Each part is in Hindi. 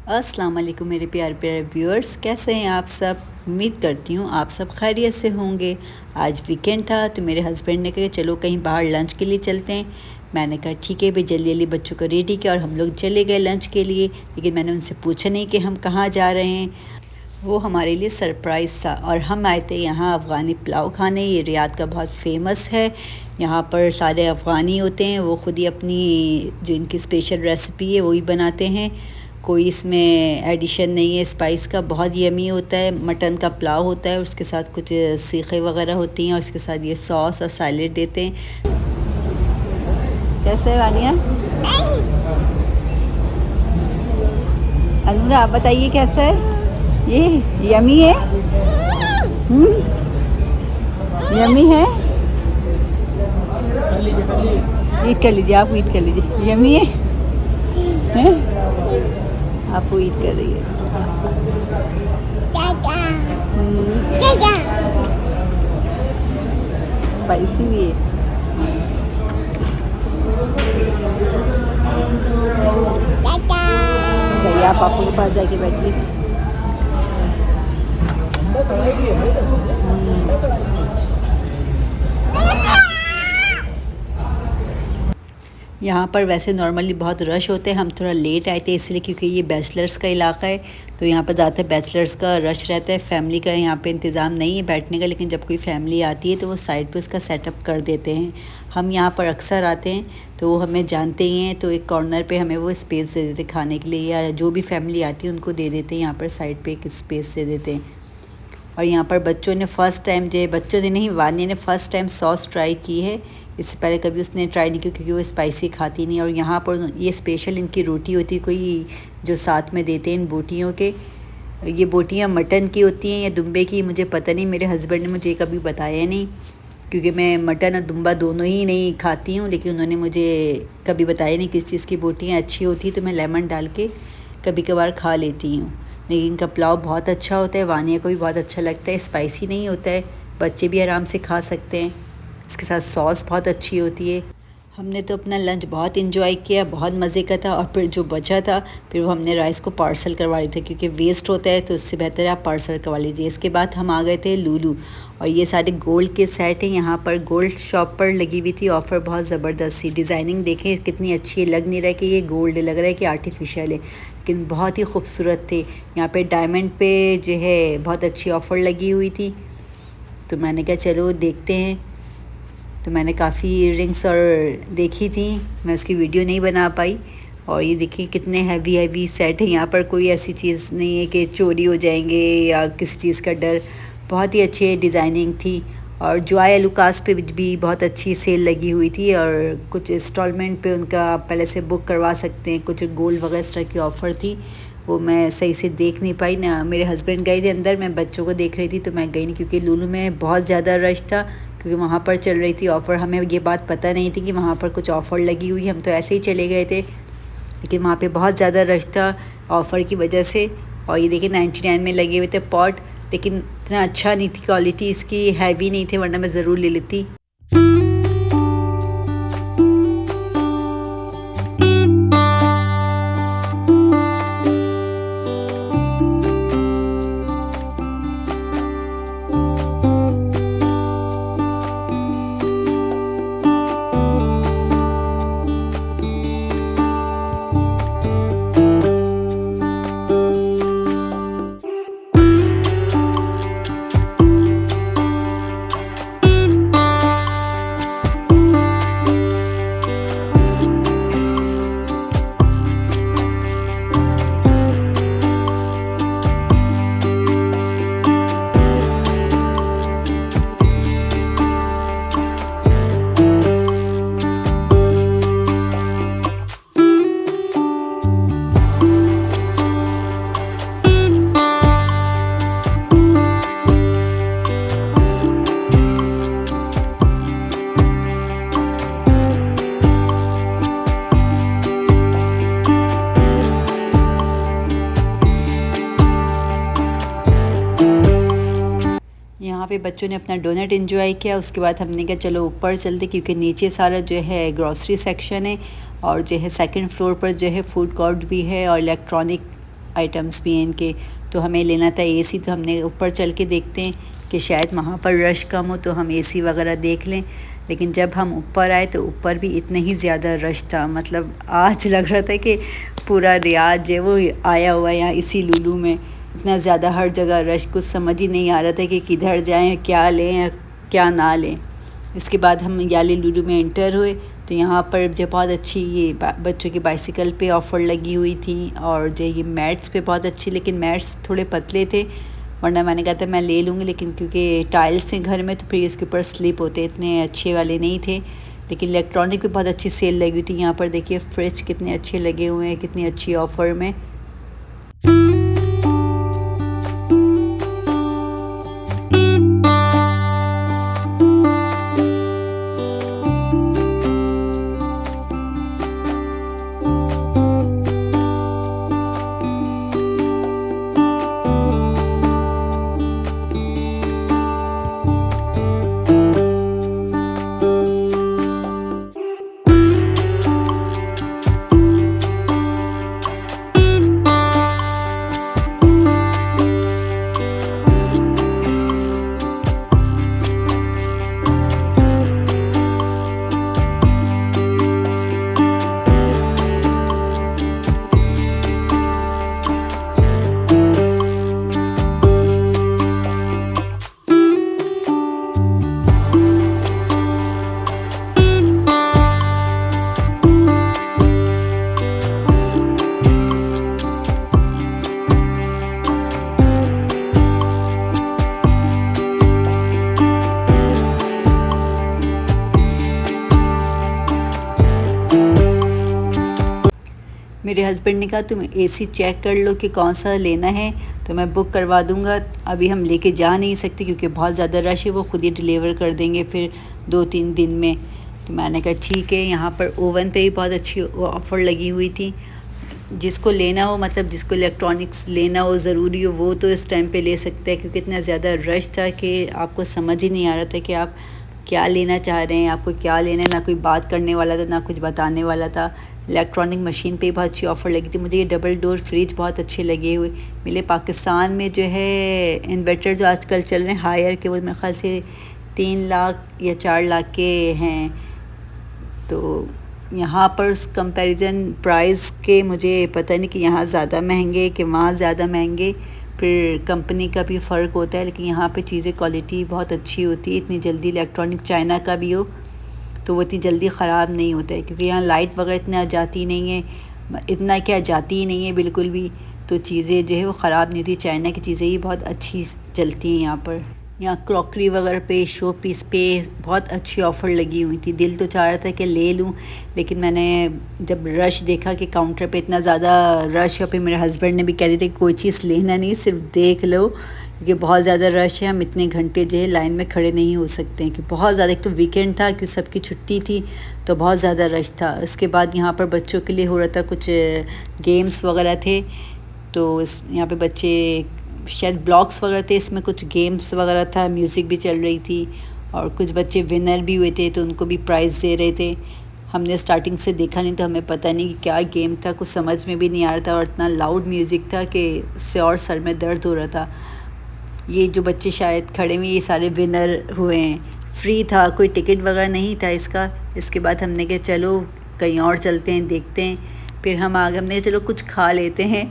अस्सलाम वालेकुम मेरे प्यारे प्यारे व्यूअर्स, कैसे हैं आप सब। उम्मीद करती हूँ आप सब खैरियत से होंगे। आज वीकेंड था तो मेरे हस्बैंड ने कहा चलो कहीं बाहर लंच के लिए चलते हैं। मैंने कहा ठीक है भाई, जल्दी जल्दी बच्चों को रेडी किया और हम लोग चले गए लंच के लिए। लेकिन मैंने उनसे पूछा नहीं कि हम कहाँ जा रहे हैं, वो हमारे लिए सरप्राइज़ था। और हम आए थे यहाँ अफ़गानी पुलाव खाने। ये रियाद का बहुत फेमस है। यहाँ पर सारे अफ़गानी होते हैं, वो ख़ुद ही अपनी जो इनकी स्पेशल रेसिपी है वही बनाते हैं। कोई इसमें एडिशन नहीं है स्पाइस का। बहुत यमी होता है। मटन का पुलाव होता है, उसके साथ कुछ सीखे वगैरह होती हैं और उसके साथ ये सॉस और सैलेड देते हैं। कैसे है वानिया? अनुरा आप बताइए कैसा है? ये यमी है। यमी है। ईट कर लीजिए, आप ईट कर लीजिए। यमी है, हैं? आप ईट कर रही है। स्पाइसी भी है। जाइए आप पापा के पास जाके बैठिए। यहाँ पर वैसे नॉर्मली बहुत रश होते हैं। हम थोड़ा लेट आए थे इसलिए क्योंकि ये बैचलर्स का इलाका है, तो यहाँ पर ज़्यादातर बैचलर्स का रश रहता है। फैमिली का यहाँ पे इंतज़ाम नहीं है बैठने का, लेकिन जब कोई फैमिली आती है तो वो साइड पे उसका सेटअप कर देते हैं। हम यहाँ पर अक्सर आते हैं तो वो हमें जानते ही हैं, तो एक कॉर्नर पे हमें वो स्पेस दे देते खाने के लिए, या जो भी फैमिली आती है उनको दे देते हैं। यहाँ पर साइड पर एक स्पेस दे देते हैं। और यहाँ पर बच्चों ने फ़र्स्ट टाइम, बच्चों ने नहीं, वानिया ने फ़र्स्ट टाइम सॉस ट्राई की है। इससे पहले कभी उसने ट्राई नहीं की क्योंकि वो स्पाइसी खाती नहीं। और यहाँ पर ये स्पेशल इनकी रोटी होती है कोई जो साथ में देते हैं इन बोटियों के। ये बोटियाँ मटन की होती हैं या दुम्बे की, मुझे पता नहीं। मेरे हस्बैंड ने मुझे कभी बताया नहीं क्योंकि मैं मटन और दुम्बा दोनों ही नहीं खाती हूँ। लेकिन उन्होंने मुझे कभी बताया नहीं किस चीज़ की बोटियाँ अच्छी होती, तो मैं लेमन डाल के कभी कभार खा लेती हूँ। लेकिन इनका पुलाव बहुत अच्छा होता है, वानिया को भी बहुत अच्छा लगता है। स्पाइसी नहीं होता है, बच्चे भी आराम से खा सकते हैं। इसके साथ सॉस बहुत अच्छी होती है। हमने तो अपना लंच बहुत इंजॉय किया, बहुत मज़े का था। और फिर जो बचा था फिर वो हमने राइस को पार्सल करवा रहे थे क्योंकि वेस्ट होता है, तो इससे बेहतर है आप पार्सल करवा लीजिए। इसके बाद हम आ गए थे लूलू, और ये सारे गोल्ड के सेट हैं। यहाँ पर गोल्ड शॉप पर लगी हुई थी ऑफ़र, बहुत ज़बरदस्त सी डिज़ाइनिंग देखें कितनी अच्छी है। लग नहीं रहा है कि ये गोल्ड है, लग रहा है कि आर्टिफिशियल है, लेकिन बहुत ही खूबसूरत थे। यहाँ पे डायमंड पे जो है बहुत अच्छी ऑफ़र लगी हुई थी, तो मैंने कहा चलो देखते हैं। तो मैंने काफ़ी इयररिंग्स और देखी थी, मैं उसकी वीडियो नहीं बना पाई। और ये देखिए कितने हैवी हैवी सेट है। यहाँ पर कोई ऐसी चीज़ नहीं है कि चोरी हो जाएंगे या किसी चीज़ का डर। बहुत ही अच्छी डिज़ाइनिंग थी। और जॉय एलुकास पे भी बहुत अच्छी सेल लगी हुई थी, और कुछ इंस्टॉलमेंट पे उनका पहले से बुक करवा सकते हैं। कुछ गोल्ड वगैरह तरह की ऑफ़र थी, वो मैं सही से देख नहीं पाई ना। मेरे हस्बैंड गए थे अंदर, मैं बच्चों को देख रही थी, तो मैं गई नहीं क्योंकि लुलु में बहुत ज़्यादा रश था। क्योंकि वहाँ पर चल रही थी ऑफ़र, हमें ये बात पता नहीं थी कि वहाँ पर कुछ ऑफ़र लगी हुई है। हम तो ऐसे ही चले गए थे, लेकिन वहाँ पे बहुत ज़्यादा रश था ऑफ़र की वजह से। और ये देखिए 99 में लगे हुए थे पॉट, लेकिन इतना अच्छा नहीं थी, क्वालिटी इसकी हैवी नहीं थी, वरना मैं ज़रूर ले लेती। यहाँ पे बच्चों ने अपना डोनट एंजॉय किया। उसके बाद हमने कहा चलो ऊपर चलते, क्योंकि नीचे सारा जो है ग्रॉसरी सेक्शन है, और जो है सेकंड फ्लोर पर जो है फूड कोर्ट भी है और इलेक्ट्रॉनिक आइटम्स भी हैं इनके। तो हमें लेना था एसी, तो हमने ऊपर चल के देखते हैं कि शायद वहाँ पर रश कम हो तो हम एसी वगैरह देख लें। लेकिन जब हम ऊपर आए तो ऊपर भी इतना ही ज़्यादा रश था, मतलब आज लग रहा था कि पूरा रियाद जो वो आया हुआ है यहाँ इसी लुलु में। इतना ज़्यादा हर जगह रश, कुछ समझ ही नहीं आ रहा था कि किधर जाएं, क्या लें या क्या ना लें। इसके बाद हम याली लुलु में एंटर हुए तो यहाँ पर जो बहुत अच्छी ये बच्चों की बाइसिकल पे ऑफ़र लगी हुई थी, और जो ये मैट्स पे बहुत अच्छी, लेकिन मैट्स थोड़े पतले थे, वरना मैंने कहा था मैं ले लूँगी, लेकिन क्योंकि टाइल्स थे घर में तो फिर इसके ऊपर स्लिप होते, इतने अच्छे वाले नहीं थे। लेकिन इलेक्ट्रॉनिक भी बहुत अच्छी सेल लगी हुई थी। यहाँ पर देखिए फ्रिज कितने अच्छे लगे हुए हैं, कितनी अच्छी ऑफ़र में। मेरे हस्बैंड ने कहा तुम एसी चेक कर लो कि कौन सा लेना है तो मैं बुक करवा दूंगा। अभी हम लेके जा नहीं सकते क्योंकि बहुत ज़्यादा रश है, वो ख़ुद ही डिलीवर कर देंगे फिर 2-3 दिन में। तो मैंने कहा ठीक है। यहाँ पर ओवन पे भी बहुत अच्छी ऑफ़र लगी हुई थी। जिसको लेना हो, मतलब जिसको इलेक्ट्रॉनिक्स लेना हो ज़रूरी हो, वो तो इस टाइम पे ले सकता है, क्योंकि इतना ज़्यादा रश था कि आपको समझ ही नहीं आ रहा था कि आप क्या लेना चाह रहे हैं, आपको क्या लेना है। ना कोई बात करने वाला था, ना कुछ बताने वाला था। इलेक्ट्रॉनिक मशीन पे बहुत अच्छी ऑफ़र लगी थी। मुझे ये डबल डोर फ्रिज बहुत अच्छे लगे हुए मिले। पाकिस्तान में जो है इन्वर्टर जो आजकल चल रहे हैं हायर के, वो मेरे ख़्याल से 3 लाख या 4 लाख के हैं। तो यहाँ पर कंपैरिजन प्राइस के मुझे पता नहीं कि यहाँ ज़्यादा महंगे कि वहाँ ज़्यादा महंगे, फिर कंपनी का भी फ़र्क होता है। लेकिन यहाँ पे चीज़ें क्वालिटी बहुत अच्छी होती है। इतनी जल्दी इलेक्ट्रॉनिक चाइना का भी हो तो वो इतनी जल्दी ख़राब नहीं होता है, क्योंकि यहाँ लाइट वगैरह इतना जाती नहीं है, इतना क्या जाती ही नहीं है बिल्कुल भी। तो चीज़ें जो है वो ख़राब नहीं होती। चाइना की चीज़ें ही बहुत अच्छी चलती हैं यहाँ पर। यहाँ क्रॉकरी वगैरह पे, शो पीस पे बहुत अच्छी ऑफ़र लगी हुई थी। दिल तो चाह रहा था कि ले लूँ, लेकिन मैंने जब रश देखा कि काउंटर पे इतना ज़्यादा रश है, फिर मेरे हस्बैंड ने भी कह दिया था कि कोई चीज़ लेना नहीं, सिर्फ देख लो, क्योंकि बहुत ज़्यादा रश है। हम इतने घंटे जो है लाइन में खड़े नहीं हो सकते हैं, क्योंकि बहुत ज़्यादा, एक तो वीकेंड था, क्योंकि सबकी छुट्टी थी, तो बहुत ज़्यादा रश था। उसके बाद यहाँ पर बच्चों के लिए हो रहा था कुछ गेम्स वगैरह थे, तो यहाँ पे बच्चे शायद ब्लॉक्स वगैरह थे, इसमें कुछ गेम्स वगैरह था, म्यूज़िक भी चल रही थी, और कुछ बच्चे विनर भी हुए थे तो उनको भी प्राइज़ दे रहे थे। हमने स्टार्टिंग से देखा नहीं, तो हमें पता नहीं कि क्या गेम था, कुछ समझ में भी नहीं आ रहा था, और इतना लाउड म्यूज़िक था कि उससे और सर में दर्द हो रहा था। ये जो बच्चे शायद खड़े हुए, ये सारे विनर हुए हैं। फ्री था, कोई टिकट वगैरह नहीं था इसका। इसके बाद हमने कहा चलो कहीं और चलते हैं, देखते हैं। फिर हम आ गए, हमने चलो कुछ खा लेते हैं,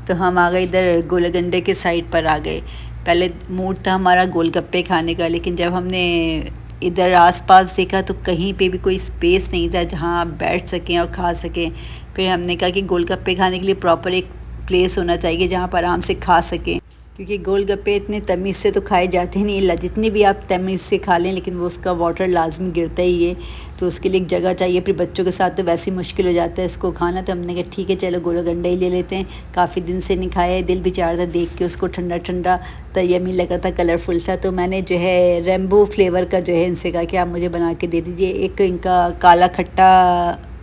तो हम आ गए इधर गोलगंडे के साइड पर आ गए। पहले मूड था हमारा गोलगप्पे खाने का, लेकिन जब हमने इधर आसपास देखा तो कहीं पे भी कोई स्पेस नहीं था जहां आप बैठ सकें और खा सकें। फिर हमने कहा कि गोलगप्पे खाने के लिए प्रॉपर एक प्लेस होना चाहिए जहां पर आराम से खा सकें, क्योंकि गोलगप्पे इतने तमीज़ से तो खाए जाते नहीं, जितनी भी आप तमीज़ से खा लें, लेकिन वो उसका वाटर लाजमी गिरता ही है, तो उसके लिए एक जगह चाहिए। फिर बच्चों के साथ तो वैसे ही मुश्किल हो जाता है इसको खाना। तो हमने कहा ठीक है चलो गोलगंडे ही ले लेते हैं, काफ़ी दिन से नहीं खाया है, दिल भी चाह रहा था देख के उसको, ठंडा ठंडा तो यम्मी लग रहा था, कलरफुल सा। तो मैंने जो है रेम्बो फ्लेवर का जो है इनसे कहा कि आप मुझे बना के दे दीजिए। एक इनका काला खट्टा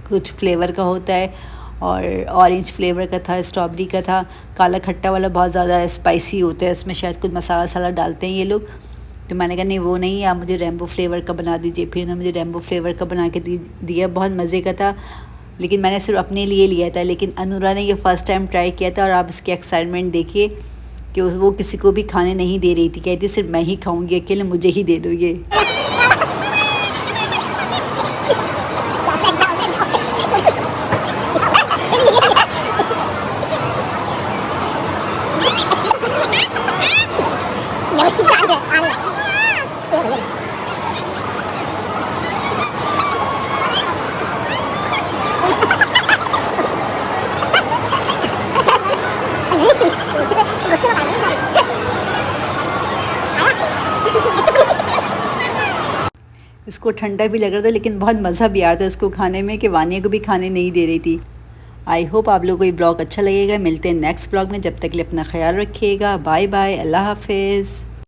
कुछ फ्लेवर का होता है, और ऑरेंज फ्लेवर का था, स्ट्रॉबेरी का था। काला खट्टा वाला बहुत ज़्यादा स्पाइसी होता है, इसमें शायद कुछ मसाला वसाला डालते हैं ये लोग। तो मैंने कहा नहीं वो नहीं, आप मुझे रेम्बो फ्लेवर का बना दीजिए। फिर उन्होंने मुझे रेम्बो फ्लेवर का बना के दिया, बहुत मज़े का था। लेकिन मैंने सिर्फ अपने लिए लिया था। लेकिन अनूरा ने ये फ़र्स्ट टाइम ट्राई किया था और आप इसकी एक्साइटमेंट देखिए कि वो किसी को भी खाने नहीं दे रही थी, कहती सिर्फ मैं ही खाऊंगी, अकेले मुझे ही दे दो ये। इसको ठंडा भी लग रहा था लेकिन बहुत मज़ा भी आ रहा था इसको खाने में कि वानिया को भी खाने नहीं दे रही थी। आई होप आप लोगों को ये ब्लॉग अच्छा लगेगा। मिलते हैं नेक्स्ट ब्लॉग में, जब तक के लिए अपना ख्याल रखिएगा। बाय बाय, अल्लाह हाफिज़।